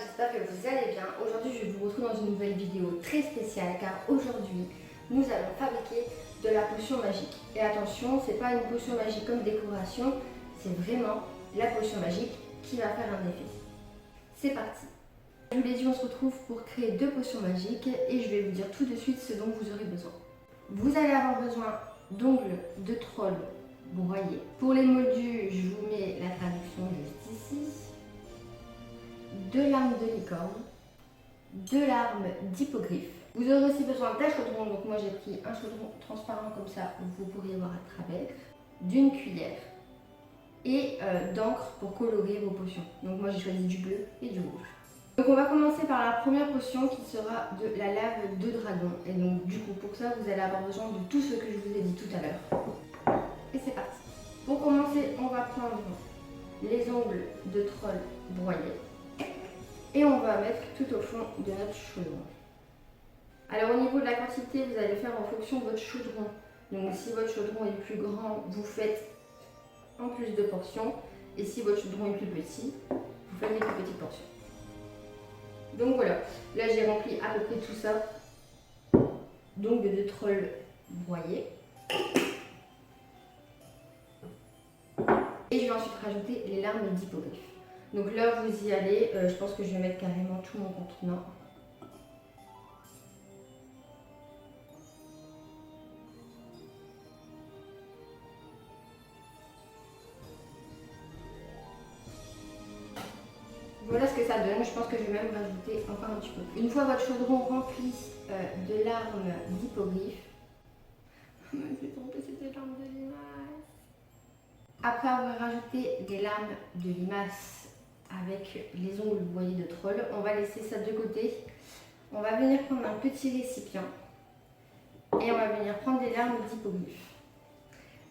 j'espère que vous allez bien. Aujourd'hui, je vous retrouve dans une nouvelle vidéo très spéciale car aujourd'hui, nous allons fabriquer de la potion magique. Et attention, c'est pas une potion magique comme décoration, c'est vraiment la potion magique qui va faire un effet. C'est parti. Je vous l'ai dit, on se retrouve pour créer 2 potions magiques et je vais vous dire tout de suite ce dont vous aurez besoin. Vous allez avoir besoin d'ongles de troll broyés. Pour les moldus, je vous mets la traduction juste ici. 2 larmes de licorne, 2 larmes d'hippogriffe. Vous aurez aussi besoin d'un chaudron, donc moi j'ai pris un chaudron transparent comme ça, vous pourriez voir à travers, d'une cuillère et d'encre pour colorer vos potions. Donc moi j'ai choisi du bleu et du rouge. Donc on va commencer par la première potion qui sera de la lave de dragon. Et donc du coup pour ça vous allez avoir besoin de tout ce que je vous ai dit tout à l'heure. Et c'est parti. Pour commencer, on va prendre les ongles de troll broyés. Et on va mettre tout au fond de notre chaudron. Alors au niveau de la quantité, vous allez faire en fonction de votre chaudron. Donc si votre chaudron est plus grand, vous faites en plus de portions. Et si votre chaudron est plus petit, vous faites des plus petites portions. Donc voilà, là j'ai rempli à peu près tout ça. Donc de trolls broyés. Et je vais ensuite rajouter les larmes d'hippogriffe. Donc là, vous y allez. Je pense que je vais mettre carrément tout mon contenant. Voilà ce que ça donne. Je pense que je vais même rajouter encore un petit peu. Une fois votre chaudron rempli de larmes d'hippogriffe. Je me suis trompée, c'était larmes de limace. Après avoir rajouté des larmes de limace avec les ongles broyés de troll, on va laisser ça de côté. On va venir prendre un petit récipient et on va venir prendre des larmes d'hippogriffe.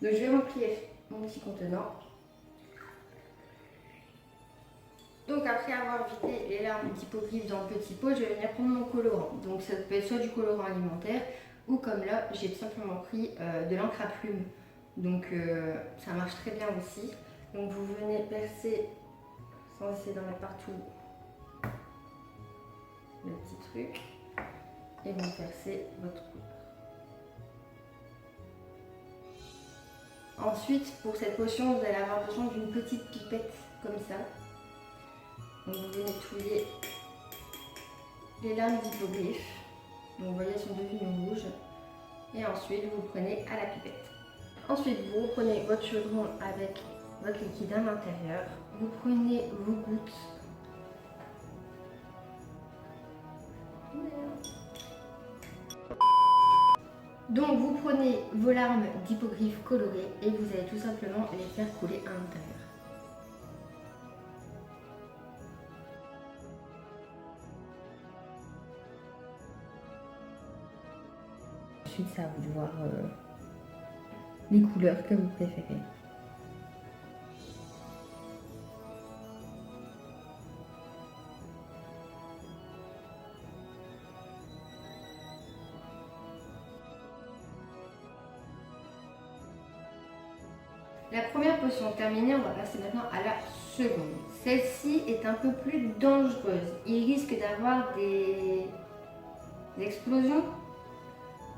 Donc je vais remplir mon petit contenant. Donc après avoir vidé les larmes d'hippogriffe dans le petit pot, je vais venir prendre mon colorant. Donc ça peut être soit du colorant alimentaire ou comme là, j'ai tout simplement pris de l'encre à plumes. Donc ça marche très bien aussi. Donc vous venez percer, sans essayer d'en mettre partout, le petit truc. Et vous percez votre couleur. Ensuite, pour cette potion, vous allez avoir besoin d'une petite pipette comme ça. Donc vous venez touiller les larmes d'hippogriffe. Donc vous voyez, elles sont devenues rouges. Et ensuite, vous prenez à la pipette. Ensuite, vous prenez votre chaudron avec votre liquide à l'intérieur. Vous prenez vos gouttes. Donc vous prenez vos larmes d'hippogriffe colorées et vous allez tout simplement les faire couler à l'intérieur. Ensuite, c'est à vous de voir les couleurs que vous préférez. La première potion terminée, on va passer maintenant à la seconde. Celle-ci est un peu plus dangereuse. Il risque d'avoir des explosions.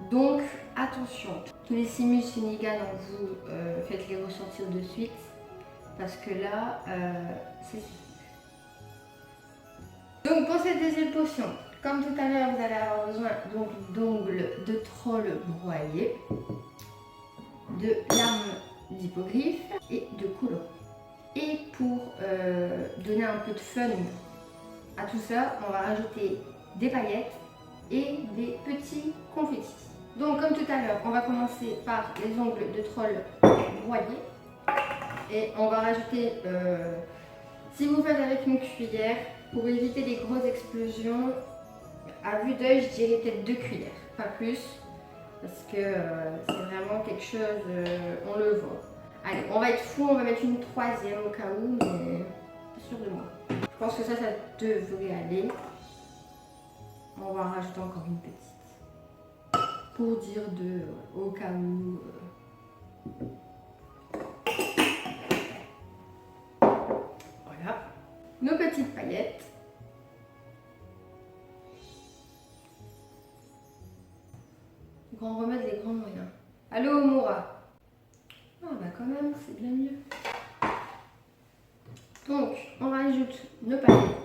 Donc attention, tous les simus Finnegan en vous, faites-les ressortir de suite. Parce que là, c'est... Donc pour cette deuxième potion, comme tout à l'heure, vous allez avoir besoin d'ongles de troll broyés, de larmes d'hippogriffe et de colorant. Et pour donner un peu de fun à tout ça, on va rajouter des paillettes et des petits confettis. Donc comme tout à l'heure, on va commencer par les ongles de troll broyés et on va rajouter, si vous faites avec une cuillère, pour éviter les grosses explosions, à vue d'œil, je dirais peut-être 2 cuillères, pas plus. Parce que c'est vraiment quelque chose, on le voit. Allez, on va être fou, on va mettre une 3e au cas où, mais pas sûr de moi. Je pense que ça devrait aller. On va en rajouter encore une petite. Pour dire au cas où. Voilà. Nos petites paillettes. en remettre les grands moyens. Allô Moura? Ah bah quand même, c'est bien mieux. Donc, on rajoute nos paillettes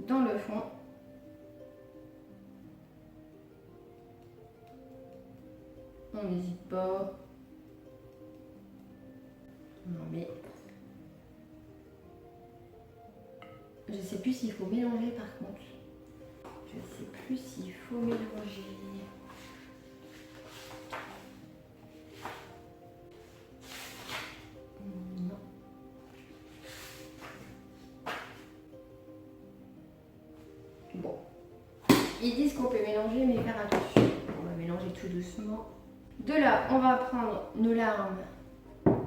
dans le fond. On n'hésite pas. Non mais... Je sais plus s'il faut mélanger par contre. Je sais plus s'il faut mélanger. Non. Bon. Ils disent qu'on peut mélanger, mais faire attention. On va mélanger tout doucement. De là, on va prendre nos larmes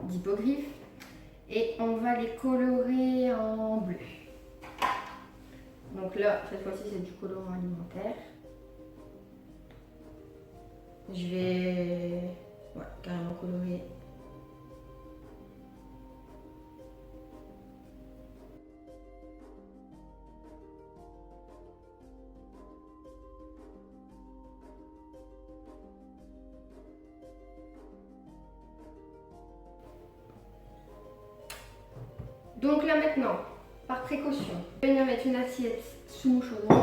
d'hippogriffe et on va les colorer en bleu. Donc là, cette fois-ci, c'est du colorant alimentaire. Je vais carrément colorer. Donc là maintenant, par précaution, je vais venir mettre une assiette sous mon chaudron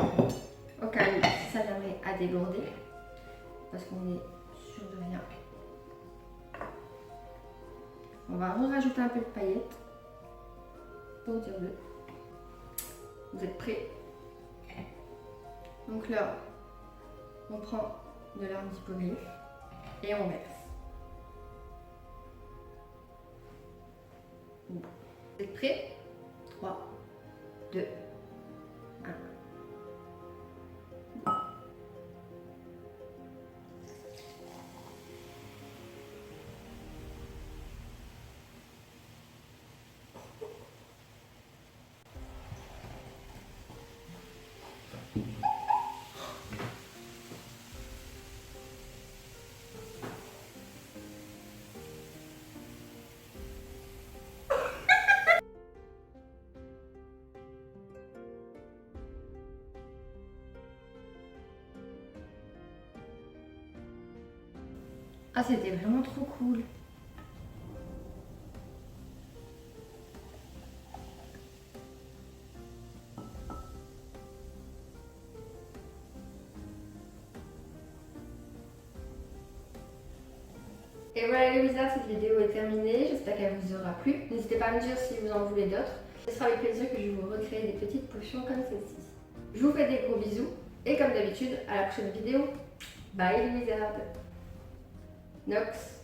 au cas où ça viendrait à déborder parce qu'on est sûr de rien. On va rajouter un peu de paillettes pour dire bleu. Vous êtes prêts? Donc là, on prend de l'arme d'hippogriffe et on verse. Vous êtes prêts? 3, 2, 1. Ah, c'était vraiment trop cool. Et voilà les wizards, cette vidéo est terminée. J'espère qu'elle vous aura plu. N'hésitez pas à me dire si vous en voulez d'autres. Ce sera avec plaisir que je vous recrée des petites potions comme celle-ci. Je vous fais des gros bisous. Et comme d'habitude, à la prochaine vidéo. Bye les wizards. Nox.